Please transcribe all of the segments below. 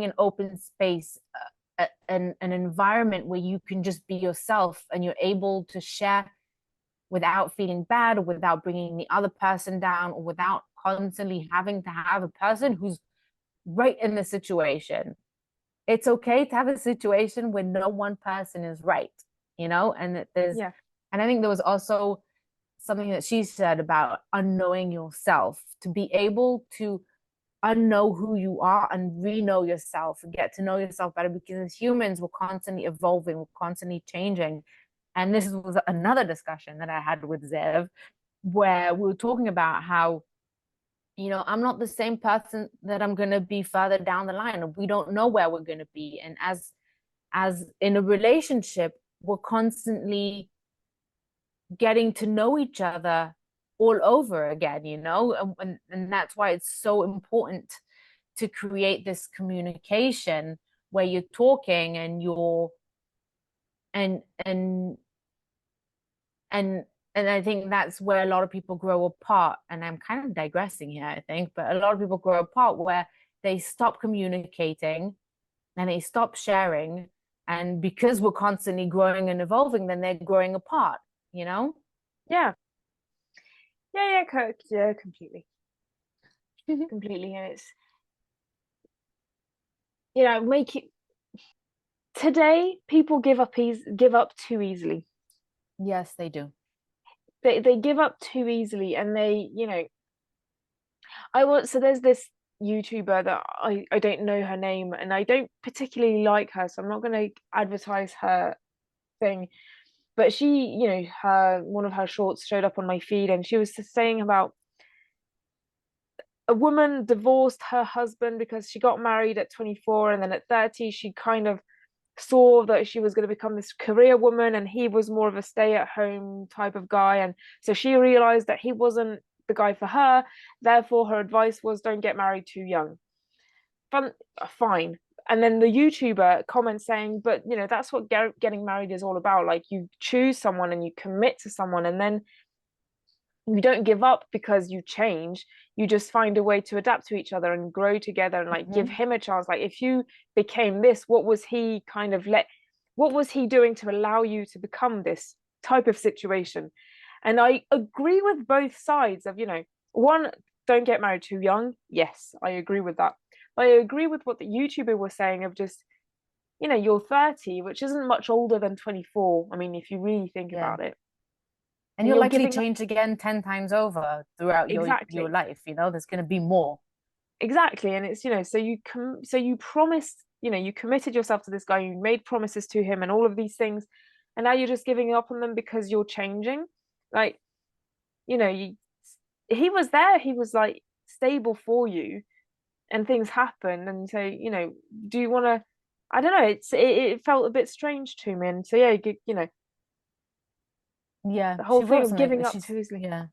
an open space, an environment where you can just be yourself and you're able to share without feeling bad or without bringing the other person down or without constantly having to have a person who's right in the situation. It's okay to have a situation where no one person is right, and that there's, Yeah. and I think there was also something that she said about unknowing yourself, to be able to unknow who you are and re-know yourself and get to know yourself better, because as humans we're constantly evolving, we're constantly changing. And this was another discussion that I had with Zev, where we were talking about how, I'm not the same person that I'm going to be further down the line. We don't know where we're going to be. And as in a relationship, we're constantly getting to know each other all over again, and that's why it's so important to create this communication where you're talking and you're and and and and I think that's where a lot of people grow apart. And I'm kind of digressing here, I think, but a lot of people grow apart where they stop communicating and they stop sharing. And because we're constantly growing and evolving, then they're growing apart, you know? Yeah. Yeah, completely. Completely. And it's, make it today, people give up too easily. Yes, they do. They give up too easily, and they, so there's this YouTuber that I don't know her name, and I don't particularly like her, so I'm not going to advertise her thing. But she, her one of her shorts showed up on my feed, and she was just saying about a woman divorced her husband because she got married at 24, and then at 30 she kind of saw that she was going to become this career woman, and he was more of a stay-at-home type of guy, and so she realized that he wasn't the guy for her. Therefore her advice was, don't get married too young. Fine. And then the YouTuber comments saying, but that's what getting married is all about. Like, you choose someone and you commit to someone, and then you don't give up because you change. You just find a way to adapt to each other and grow together, and like give Mm-hmm. him a chance. Like, if you became this, what was he doing to allow you to become this type of situation? And I agree with both sides of, one, don't get married too young. Yes, I agree with that. But I agree with what the YouTuber was saying of just, you're 30, which isn't much older than 24. I mean, if you really think Yeah. about it, And and you'll you're likely giving up. change again 10 times over throughout your Exactly. life. There's going to be more. Exactly. And it's, so you promised, you committed yourself to this guy, you made promises to him and all of these things, and now you're just giving up on them because you're changing. Like, you know you he was there, he was like stable for you, and things happen, and so, do you want to, I don't know, it felt a bit strange to me. And so, yeah, Yeah, the whole she thing wrote of something. giving up She's too easily. Yeah.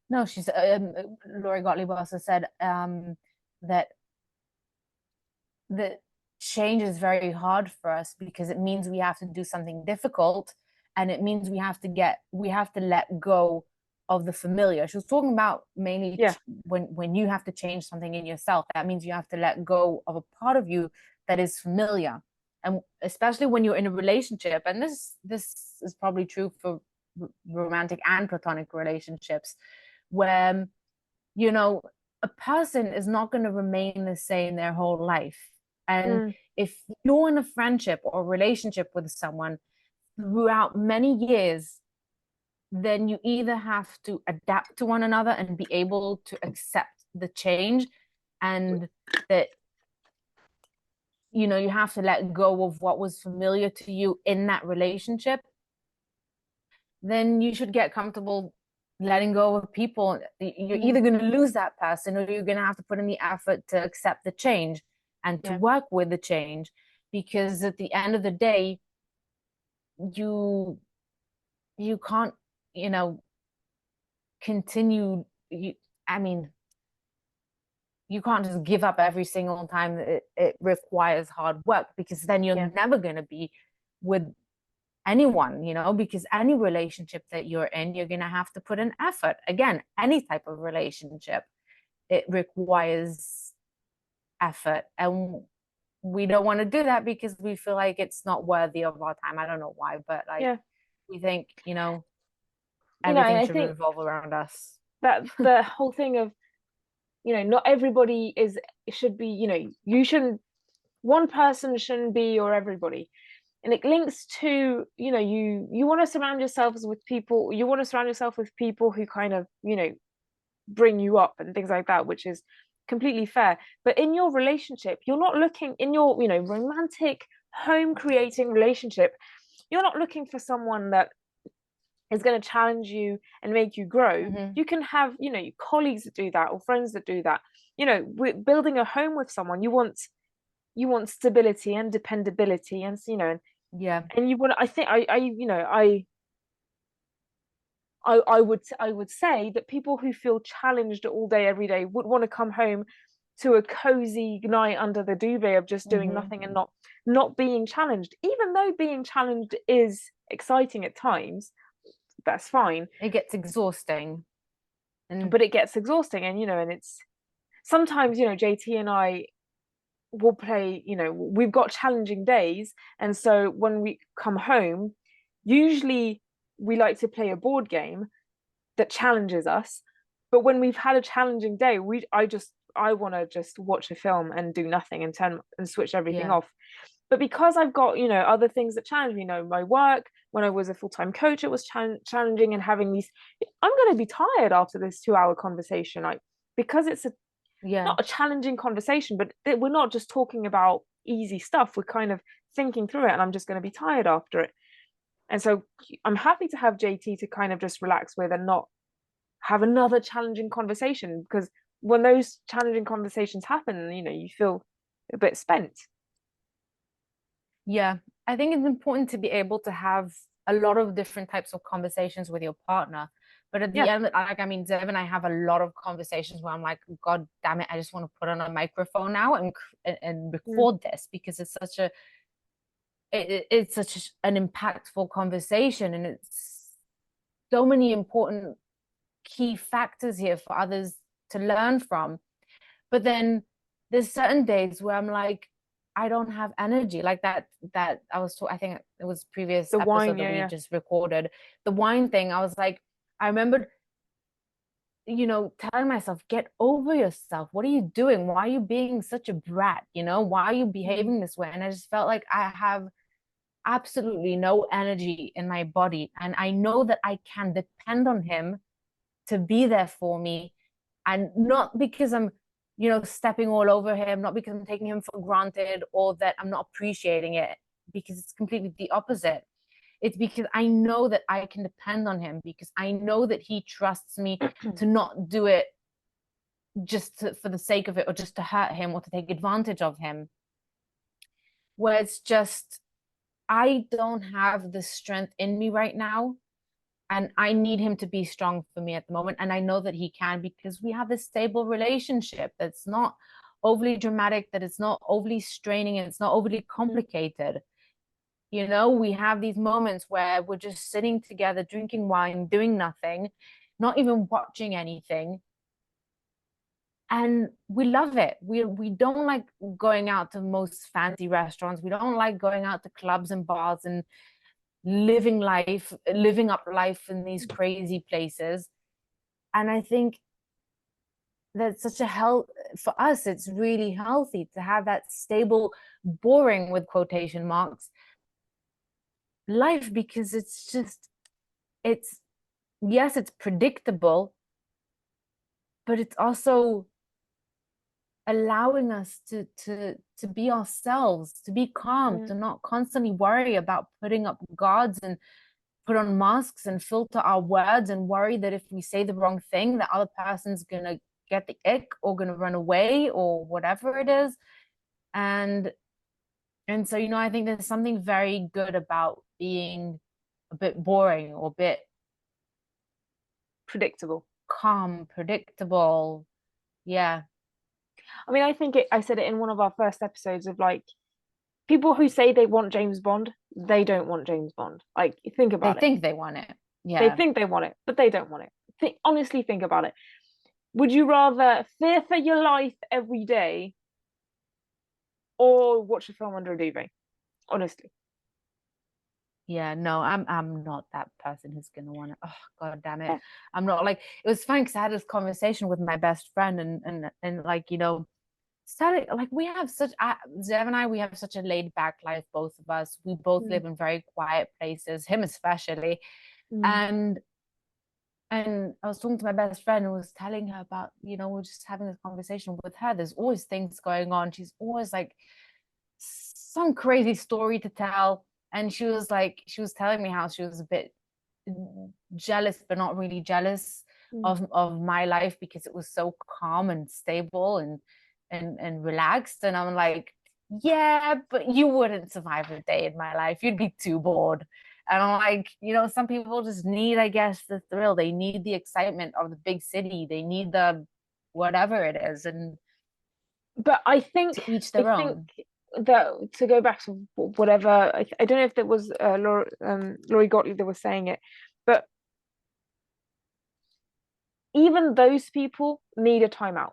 No, she's Lori Gottlieb also said that that change is very hard for us because it means we have to do something difficult, and it means we have to let go of the familiar. She was talking about mainly Yeah. when you have to change something in yourself, that means you have to let go of a part of you that is familiar. And especially when you're in a relationship, and this is probably true for romantic and platonic relationships, where you know a person is not going to remain the same their whole life. And Mm, if you're in a friendship or relationship with someone throughout many years, then you either have to adapt to one another and be able to accept the change, and that you have to let go of what was familiar to you in that relationship. Then you should get comfortable letting go of people. You're mm, either going to lose that person, or you're going to have to put in the effort to accept the change and to yeah. work with the change. Because at the end of the day, you you can't, you know, continue. I mean, you can't just give up every single time that it requires hard work, because then you're Yeah. never going to be with anyone, because any relationship that you're in, you're going to have to put an effort. Again, any type of relationship, it requires effort, and we don't want to do that because we feel like it's not worthy of our time. I don't know why, but like Yeah. we think, And everything I should think revolve around us. that the whole thing of, not everybody should be, you shouldn't, one person shouldn't be your everybody. And it links to, you want to surround yourselves with people, you want to surround yourself with people who kind of, bring you up and things like that, which is completely fair. But in your relationship, you're not looking, in your, romantic home creating relationship, you're not looking for someone that is going to challenge you and make you grow. Mm-hmm. You can have, colleagues that do that, or friends that do that. With building a home with someone, you want stability and dependability, and Yeah. and you want, I think, I would say that people who feel challenged all day every day would want to come home to a cozy night under the duvet of just doing Mm-hmm. nothing and not being challenged, even though being challenged is exciting at times. That's fine, It gets exhausting. And but it gets exhausting, and it's sometimes, JT and I will play, we've got challenging days, and so when we come home, usually we like to play a board game that challenges us. But when we've had a challenging day, I want to just watch a film and do nothing and switch everything yeah. off. But because I've got, other things that challenge me, my work, when I was a full-time coach, it was challenging, and having these, I'm going to be tired after this 2 hour conversation, like, because it's Yeah. not a challenging conversation, but we're not just talking about easy stuff. We're kind of thinking through it, and I'm just going to be tired after it. And so I'm happy to have JT to kind of just relax with and not have another challenging conversation, because when those challenging conversations happen, you feel a bit spent. Yeah. I think it's important to be able to have a lot of different types of conversations with your partner. But at the Yeah. end, like, I mean, Dev and I have a lot of conversations where I'm like, God damn it, I just want to put on a microphone now and Mm. record this, because it's such an impactful conversation, and it's so many important key factors here for others to learn from. But then there's certain days where I'm like, I don't have energy, like that I think it was previous The wine, episode that yeah, we yeah. just recorded, the wine thing. I was like, I remembered, telling myself, get over yourself. What are you doing? Why are you being such a brat? Why are you Mm. behaving this way? And I just felt like I have absolutely no energy in my body, and I know that I can depend on him to be there for me, and not because I'm stepping all over him, not because I'm taking him for granted, or that I'm not appreciating it, because it's completely the opposite. It's because I know that I can depend on him, because I know that he trusts me to not do it for the sake of it, or just to hurt him, or to take advantage of him. Where it's just, I don't have the strength in me right now, and I need him to be strong for me at the moment. And I know that he can, because we have this stable relationship that's not overly dramatic, that it's not overly straining, and it's not overly complicated. We have these moments where we're just sitting together, drinking wine, doing nothing, not even watching anything. And we love it. We don't like going out to most fancy restaurants. We don't like going out to clubs and bars and living up life in these crazy places. And I think that's such a health for us. It's really healthy to have that stable, boring, with quotation marks, life, because it's yes, it's predictable, but it's also allowing us to be ourselves, to be calm, Mm. to not constantly worry about putting up guards and put on masks and filter our words, and worry that if we say the wrong thing, the other person's gonna get the ick, or gonna run away, or whatever it is. And so, I think there's something very good about being a bit boring, or a bit Predictable. calm, predictable. Yeah. I mean, I said it in one of our first episodes of, like, people who say they want James Bond, they don't want James Bond. Like, think They about it. think they want it. They Yeah. think they want it, but they don't want it. Honestly, think about it. Would you rather fear for your life every day, go watch a film under a duvet, honestly. Yeah, no, I'm not that person who's gonna want to. Oh, God damn it, Yeah. I'm not like. It was funny because I had this conversation with my best friend, and like started like we have such. Zev and I, we have such a laid back life, both of us. We both Mm, live in very quiet places. Him especially, mm, and I was talking to my best friend and was telling her about, we're just having this conversation with her. There's always things going on. She's always like some crazy story to tell. And she was telling me how she was a bit jealous, but not really jealous mm. of my life because it was so calm and stable and relaxed. And I'm like, yeah, but you wouldn't survive a day in my life. You'd be too bored. And I'm like, some people just need, I guess, the thrill. They need the excitement of the big city. They need the whatever it is, and But to each I their think own. that to go back to whatever, I don't know if there was Lori Gottlieb that was saying it, but even those people need a timeout.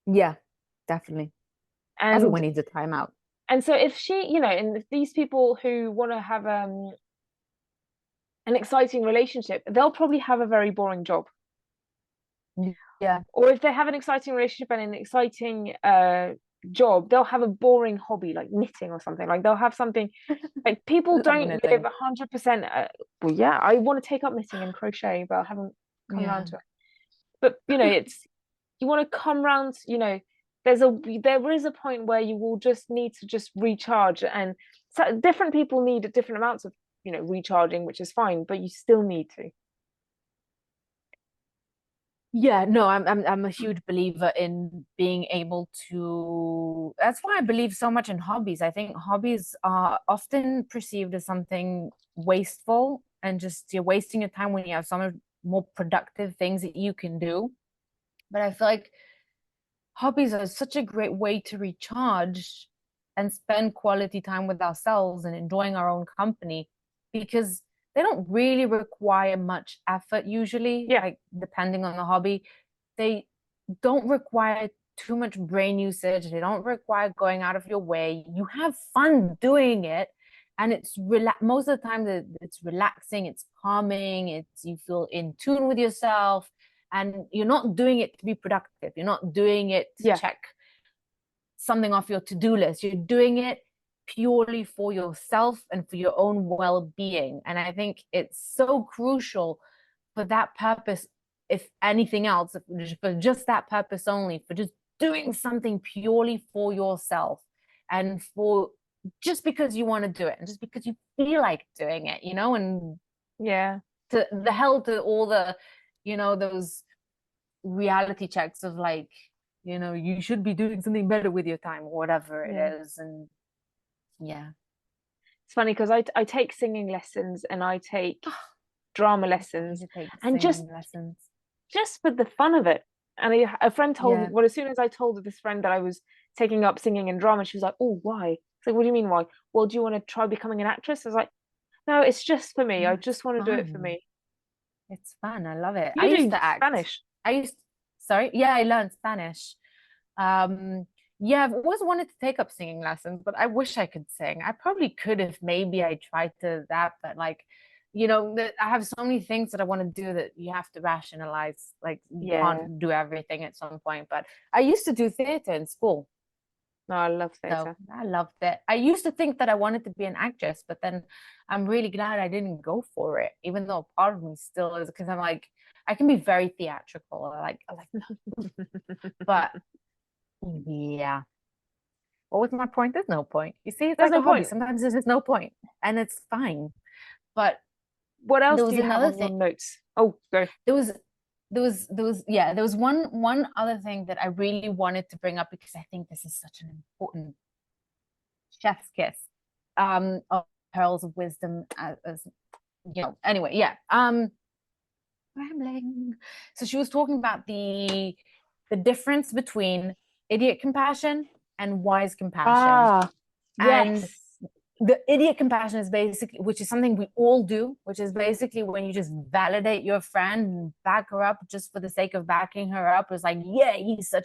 Yeah, definitely. And Everyone needs a timeout. so if she, and if these people who want to have an exciting relationship, they'll probably have a very boring job. Yeah. Or if they have an exciting relationship and an exciting job, they'll have a boring hobby like knitting or something. Like they'll have something like people Love don't live knitting. 100%. Well, yeah, I want to take up knitting and crochet, but I haven't come around Yeah. to it. But it's you want to come around. There is a point where you will just need to just recharge, and so different people need different amounts of recharging, which is fine, but you still need to. Yeah, no, I'm a huge believer in being able to. That's why I believe so much in hobbies. I think hobbies are often perceived as something wasteful and just you're wasting your time when you have some more productive things that you can do. But I feel like hobbies are such a great way to recharge and spend quality time with ourselves and enjoying our own company because they don't really require much effort usually, Yeah, like depending on the hobby. They don't require too much brain usage. They don't require going out of your way. You have fun doing it. And most of the time it's relaxing, it's calming, you feel in tune with yourself and you're not doing it to be productive. You're not doing it to yeah, check something off your to-do list. You're doing it purely for yourself and for your own well-being. And I think it's so crucial for that purpose, if anything else, for just that purpose only, for just doing something purely for yourself and for just because you want to do it and just because you feel like doing it, and yeah, to the hell to all the, those reality checks of like, you should be doing something better with your time or whatever it yeah. is. And yeah. It's funny because I take singing lessons and I take drama I need lessons, to take and singing lessons. just for the fun of it. And a friend told me, Yeah. well, as soon as I told this friend that I was taking up singing and drama, she was like, "Oh, why?" It's like, "What do you mean why?" "Well, do you want to try becoming an actress?" I was like, "No, it's just for me. No, I it's just want to do it for fun. me." It's fun. I love it. I You used do to act. Spanish. I used, sorry. Yeah, I learned Spanish. Um, yeah, I've always wanted to take up singing lessons, but I wish I could sing. I probably could if maybe I tried to that, but like, I have so many things that I want to do that you have to rationalize. Like, you Yeah. can't do everything at some point. But I used to do theater in school. No, I love So theatre. I loved it. I used to think that I wanted to be an actress, but then I'm really glad I didn't go for it, even though part of me still is because I'm like, I can be very theatrical. I like, but yeah. What was my point? There's no point. You see, it's There's like no a hobby. point. Sometimes there's just no point, and it's fine. But What else there do was you have another on your thing. notes? Oh, go. There was one other thing that I really wanted to bring up because I think this is such an important chef's kiss of pearls of wisdom anyway, yeah. Rambling. So she was talking about the difference between idiot compassion and wise compassion. Ah, And yes. the idiot compassion is basically, which is something we all do, which is basically when you just validate your friend and back her up just for the sake of backing her up. It's like, yeah, he's such